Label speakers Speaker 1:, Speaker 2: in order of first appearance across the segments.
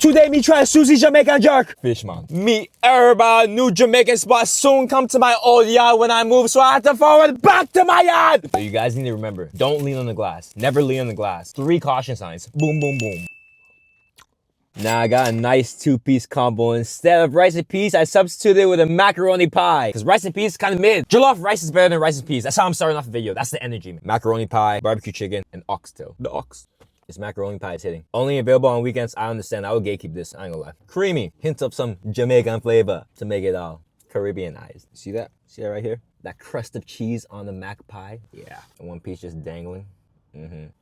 Speaker 1: Today me try Suzie Jamaican jerk. Fish man. Me everybody new Jamaican spot soon come to my old yard when I move, so I have to forward back to my yard. So you guys need to remember, don't lean on the glass. Never lean on the glass. 3 caution signs. Boom, boom, boom. Now I got a nice 2-piece combo. Instead of rice and peas, I substituted it with a macaroni pie. Because rice and peas is kind of mid. Jollof rice is better than rice and peas. That's how I'm starting off the video. That's the energy, man. Macaroni pie, barbecue chicken, and oxtail. The ox. This macaroni pie is hitting. Only available on weekends. I understand. I would gatekeep this. I ain't gonna lie. Creamy. Hint of some Jamaican flavor to make it all Caribbeanized. See that? See that right here? That crust of cheese on the mac pie? Yeah. And 1 piece just dangling. I'm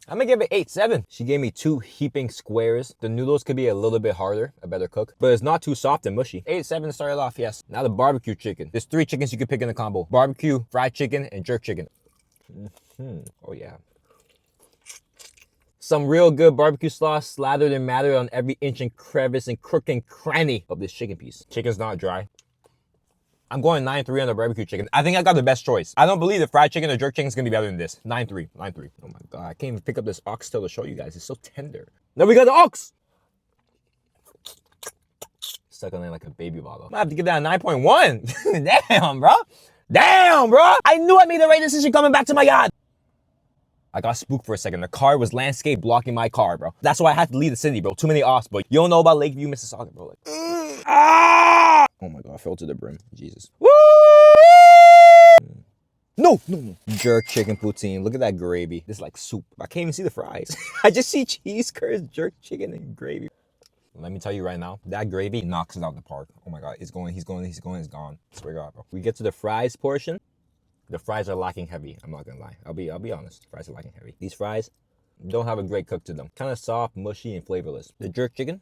Speaker 1: gonna give it 8-7. She gave me 2 heaping squares. The noodles could be a little bit harder, a better cook, but it's not too soft and mushy. 8-7 started off, yes. Now the barbecue chicken. There's 3 chickens you could pick in the combo. Barbecue, fried chicken, and jerk chicken. Oh yeah. Some real good barbecue sauce slathered and mattered on every inch and crevice and crook and cranny of this chicken piece. Chicken's not dry. I'm going 9-3 on the barbecue chicken. I think I got the best choice. I don't believe the fried chicken or jerk chicken is gonna be better than this. 9-3, 9-3. Oh my God, I can't even pick up this oxtail to show you guys. It's so tender. Now we got the ox. Stuck on it like a baby bottle. I have to give that a 9.1. Damn, bro. Damn, bro. I knew I made the right decision coming back to my yard. I got spooked for a second. The car was landscape blocking my car, bro. That's why I had to leave the city, bro. Too many offs, but you don't know about Lakeview, Mississauga, bro. Like, oh my God, I fell to the brim. Jesus. Woo! No. Jerk chicken poutine. Look at that gravy. This is like soup. I can't even see the fries. I just see cheese curds, jerk chicken, and gravy. Let me tell you right now, that gravy knocks it out the park. Oh my God, it's going, it's gone. I swear to God, bro. We get to the fries portion. The fries are lacking heavy. I'm not gonna lie. I'll be honest. Fries are lacking heavy. These fries don't have a great cook to them. Kind of soft, mushy, and flavorless. The jerk chicken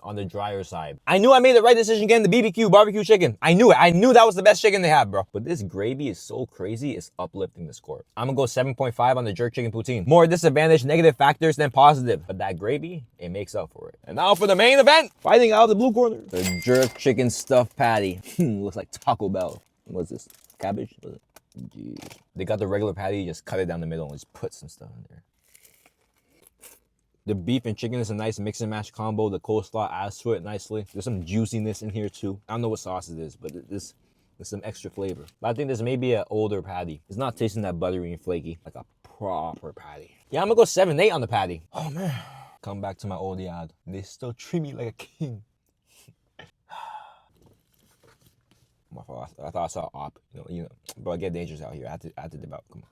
Speaker 1: on the drier side. I knew I made the right decision getting the BBQ barbecue chicken. I knew it. I knew that was the best chicken they have, bro. But this gravy is so crazy, it's uplifting the score. I'm gonna go 7.5 on the jerk chicken poutine. More disadvantage, negative factors than positive. But that gravy, it makes up for it. And now for the main event, fighting out of the blue corner. The jerk chicken stuffed patty. Looks like Taco Bell. What's this? Cabbage? Jeez. They got the regular patty, you just cut it down the middle and just put some stuff in there. The beef and chicken is a nice mix and match combo. The coleslaw adds to it nicely. There's some juiciness in here too. I don't know what sauce it is, but there's some extra flavor. But I think this may be an older patty. It's not tasting that buttery and flaky, like a proper patty. Yeah, I'm gonna go 7-8 on the patty. Oh man. Come back to my old yard. They still treat me like a king. My fault. I thought I saw op, you know, but I get dangerous out here. I had to develop. Come on.